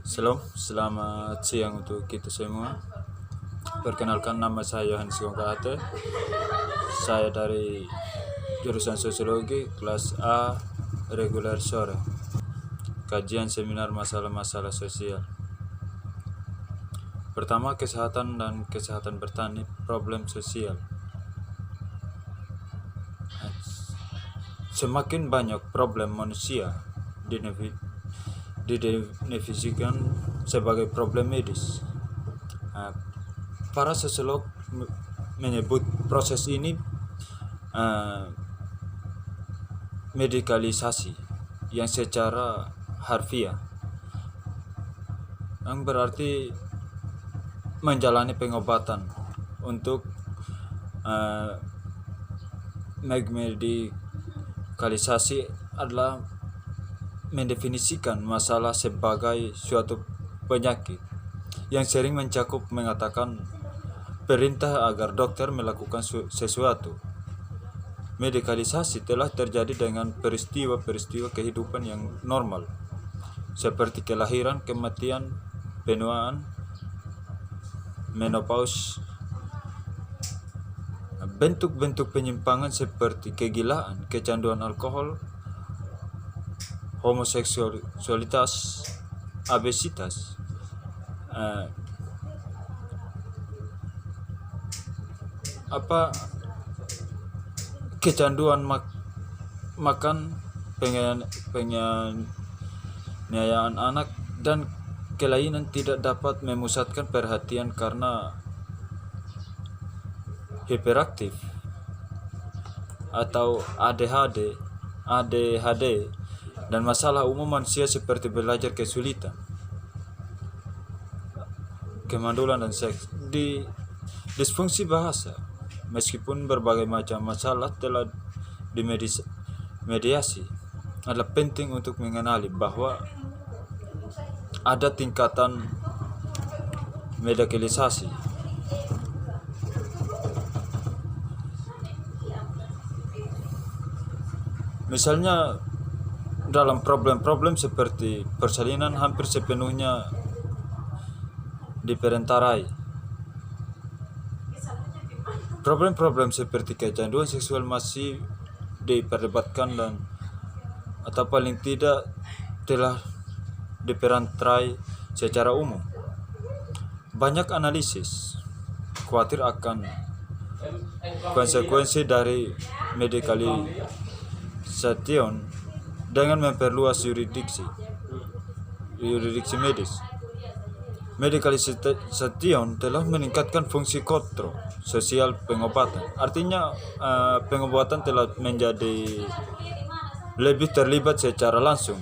Selamat siang untuk kita semua. Perkenalkan, nama saya Hans Gongkate. Saya dari jurusan Sosiologi kelas A reguler sore. Kajian seminar masalah-masalah sosial. Pertama, kesehatan dan kesehatan bertani, problem sosial. Semakin banyak problem manusia didefinisikan sebagai problem medis. Para sosiolog menyebut proses ini medikalisasi yang secara harfiah, yang berarti menjalani pengobatan untuk medikalisasi adalah mendefinisikan masalah sebagai suatu penyakit yang sering mencakup mengatakan perintah agar dokter melakukan sesuatu. Medikalisasi telah terjadi dengan peristiwa-peristiwa kehidupan yang normal, seperti kelahiran, kematian, penuaan, menopause. Bentuk-bentuk penyimpangan seperti kegilaan, kecanduan alkohol, homoseksualitas, obesitas, kecanduan makan, penganiayaan anak, dan kelainan tidak dapat memusatkan perhatian karena hiperaktif atau ADHD, dan masalah umum manusia seperti belajar kesulitan, kemandulan, dan seks. Di disfungsi bahasa, meskipun berbagai macam masalah telah dimediasi, adalah penting untuk mengenali bahwa ada tingkatan medikalisasi. Misalnya dalam problem-problem seperti persalinan hampir sepenuhnya diperenterai. Problem-problem seperti kecanduan seksual masih diperdebatkan atau paling tidak telah diperanterai secara umum. Banyak analisis khawatir akan konsekuensi dari medikalisasi dengan memperluas yurisdiksi medis. Medikalisasi telah meningkatkan fungsi kontrol sosial pengobatan. Artinya pengobatan telah menjadi lebih terlibat secara langsung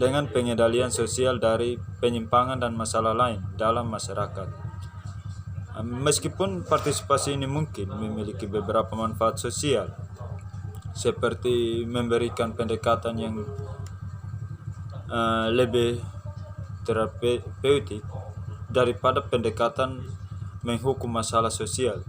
dengan pengendalian sosial dari penyimpangan dan masalah lain dalam masyarakat. Meskipun partisipasi ini mungkin memiliki beberapa manfaat sosial, seperti memberikan pendekatan yang lebih terapeutik daripada pendekatan menghukum masalah sosial.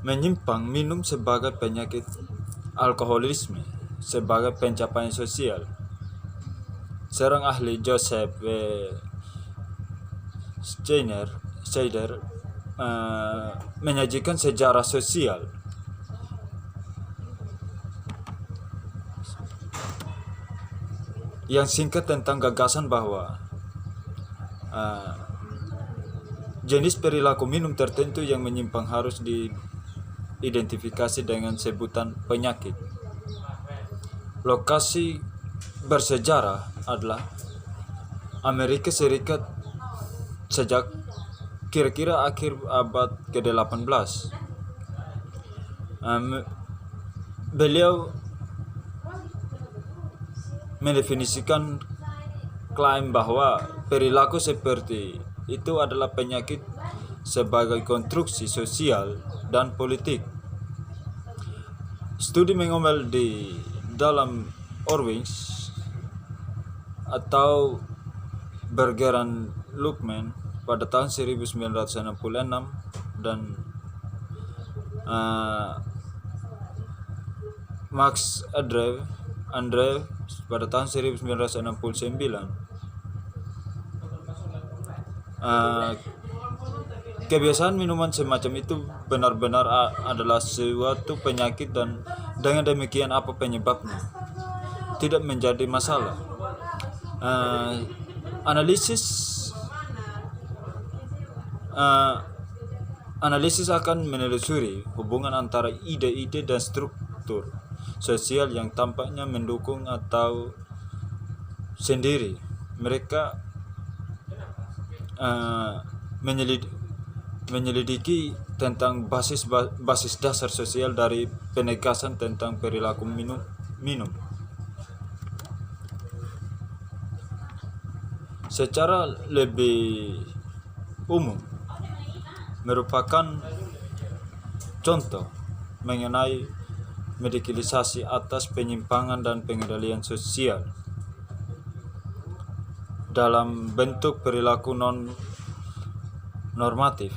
Menyimpang minum sebagai penyakit, alkoholisme sebagai pencapaian sosial. Seorang ahli, Joseph Schneider, menyajikan sejarah sosial yang singkat tentang gagasan bahwa jenis perilaku minum tertentu yang menyimpang harus diidentifikasi dengan sebutan penyakit. Lokasi bersejarah adalah Amerika Serikat sejak kira-kira akhir abad ke-18. Beliau mendefinisikan klaim bahwa perilaku seperti itu adalah penyakit sebagai konstruksi sosial dan politik. Studi mengomel di dalam Orwings atau Bergeron Luckman pada tahun 1966 dan Max Andreev pada tahun 1969. Kebiasaan minuman semacam itu benar-benar adalah suatu penyakit dan dengan demikian apa penyebabnya tidak menjadi masalah. Analisis akan menelusuri hubungan antara ide-ide dan struktur sosial yang tampaknya mendukung atau sendiri. Mereka menyelidiki tentang basis dasar sosial dari penegasan tentang perilaku minum. Secara lebih umum, merupakan contoh mengenai medikalisasi atas penyimpangan dan pengendalian sosial dalam bentuk perilaku non-normatif.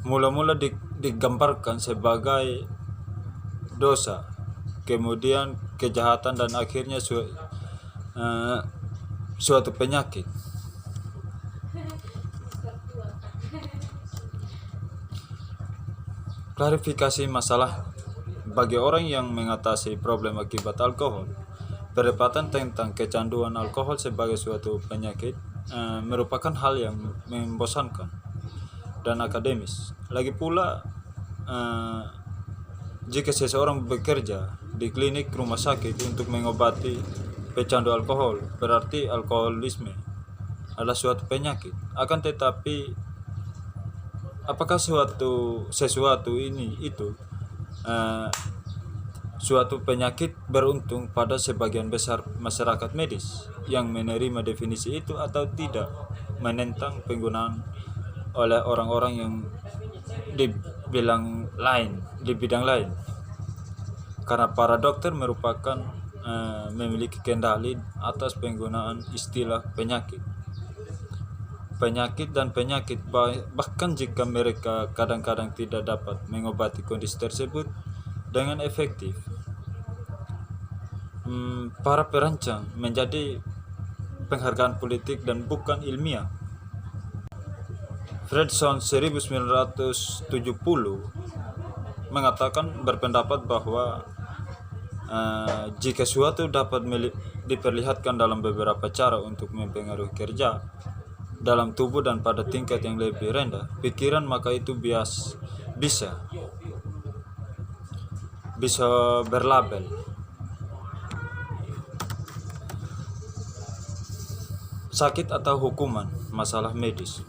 Mula-mula digambarkan sebagai dosa, kemudian kejahatan, dan akhirnya suatu penyakit. Klarifikasi masalah bagi orang yang mengatasi problem akibat alkohol. Perdebatan tentang kecanduan alkohol sebagai suatu penyakit merupakan hal yang membosankan dan akademis. Lagi pula, jika seseorang bekerja di klinik rumah sakit untuk mengobati pecandu alkohol, berarti alkoholisme adalah suatu penyakit. Akan tetapi, apakah sesuatu itu suatu penyakit beruntung pada sebagian besar masyarakat medis yang menerima definisi itu atau tidak, menentang penggunaan oleh orang-orang yang di bidang lain, karena para dokter merupakan memiliki kendali atas penggunaan istilah penyakit dan penyakit, bahkan jika mereka kadang-kadang tidak dapat mengobati kondisi tersebut dengan efektif. Para perancang menjadi penghargaan politik dan bukan ilmiah. Fredson 1970 mengatakan, berpendapat bahwa jika suatu dapat diperlihatkan dalam beberapa cara untuk mempengaruhi kerja dalam tubuh dan pada tingkat yang lebih rendah pikiran, maka itu bisa berlabel sakit atau hukuman masalah medis.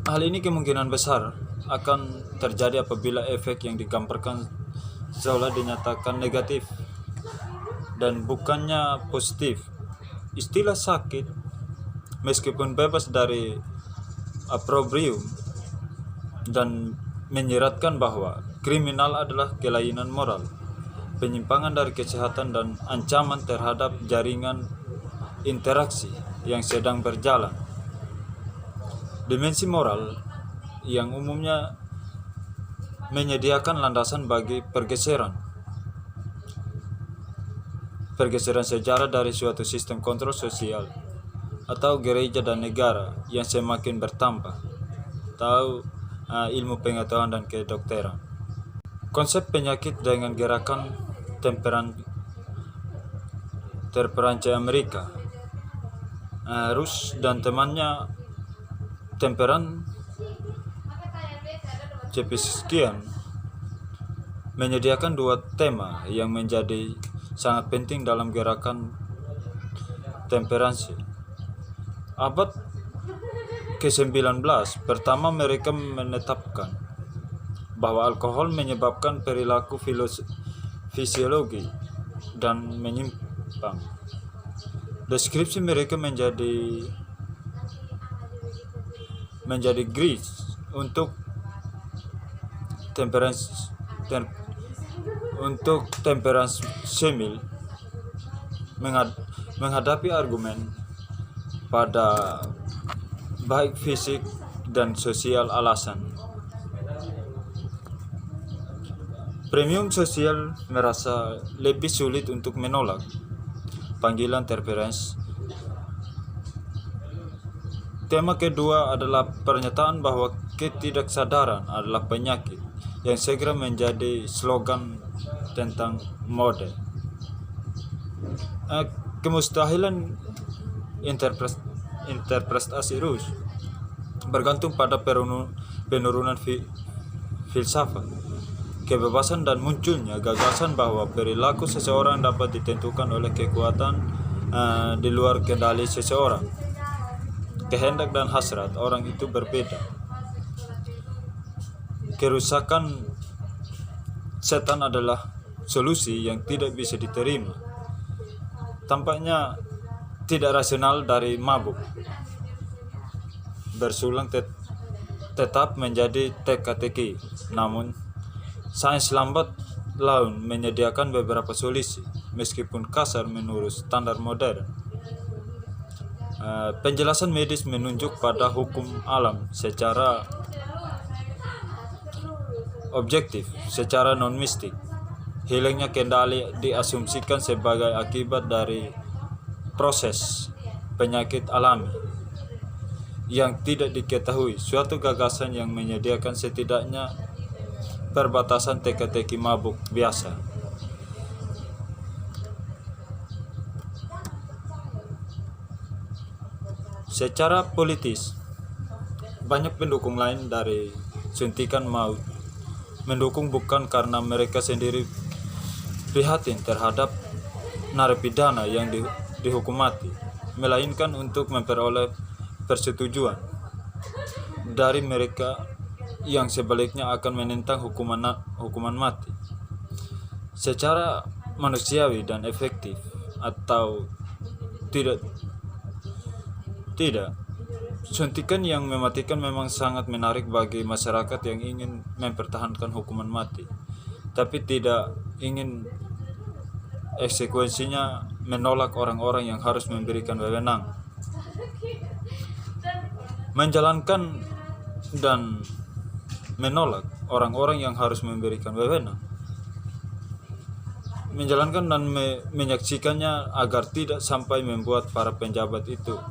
Hal ini kemungkinan besar akan terjadi apabila efek yang digambarkan seolah dinyatakan negatif dan bukannya positif. Istilah sakit, meskipun bebas dari opprobrium dan menyiratkan bahwa kriminal adalah kelainan moral, penyimpangan dari kesehatan, dan ancaman terhadap jaringan interaksi yang sedang berjalan. Dimensi moral yang umumnya menyediakan landasan bagi pergeseran sejarah dari suatu sistem kontrol sosial atau gereja dan negara yang semakin bertambah atau ilmu pengetahuan dan kedokteran. Konsep penyakit dengan gerakan terperancis Amerika, Rus dan temannya Temperan Cepskian menyediakan dua tema yang menjadi sangat penting dalam gerakan temperansi. Abad ke-19, pertama mereka menetapkan bahwa alkohol menyebabkan perilaku fisiologi dan menyimpang. Deskripsi mereka menjadi gris untuk temperance semil menghadapi argumen pada baik fisik dan sosial alasan. Premium sosial merasa lebih sulit untuk menolak panggilan interferensi. Tema kedua adalah pernyataan bahwa ketidaksadaran adalah penyakit yang segera menjadi slogan tentang mode. Kemustahilan interpretasi Rus bergantung pada penurunan filsafat, kebebasan, dan munculnya gagasan bahwa perilaku seseorang dapat ditentukan oleh kekuatan di luar kendali seseorang. Kehendak dan hasrat orang itu berbeda. Kerusakan setan adalah solusi yang tidak bisa diterima. Tampaknya tidak rasional dari mabuk. Bersulang tetap menjadi teka-teki. Namun, sains lambat laun menyediakan beberapa solusi, meskipun kasar menurut standar modern. Penjelasan medis menunjuk pada hukum alam secara objektif, secara non-mistik. Hilangnya kendali diasumsikan sebagai akibat dari proses penyakit alami yang tidak diketahui, suatu gagasan yang menyediakan setidaknya perbatasan teka-teki mabuk biasa. Secara politis, banyak pendukung lain dari suntikan maut mendukung bukan karena mereka sendiri prihatin terhadap narapidana yang dihukum mati, melainkan untuk memperoleh persetujuan dari mereka yang sebaliknya akan menentang hukuman mati. Secara manusiawi dan efektif atau tidak, suntikan yang mematikan memang sangat menarik bagi masyarakat yang ingin mempertahankan hukuman mati, tapi tidak ingin eksekusinya menolak orang-orang yang harus memberikan wewenang, menjalankan dan menolak orang-orang yang harus memberikan wewenang, menjalankan dan menyaksikannya agar tidak sampai membuat para penjabat itu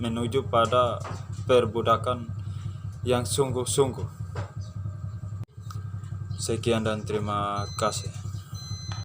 menuju pada perbudakan yang sungguh-sungguh. Sekian dan terima kasih.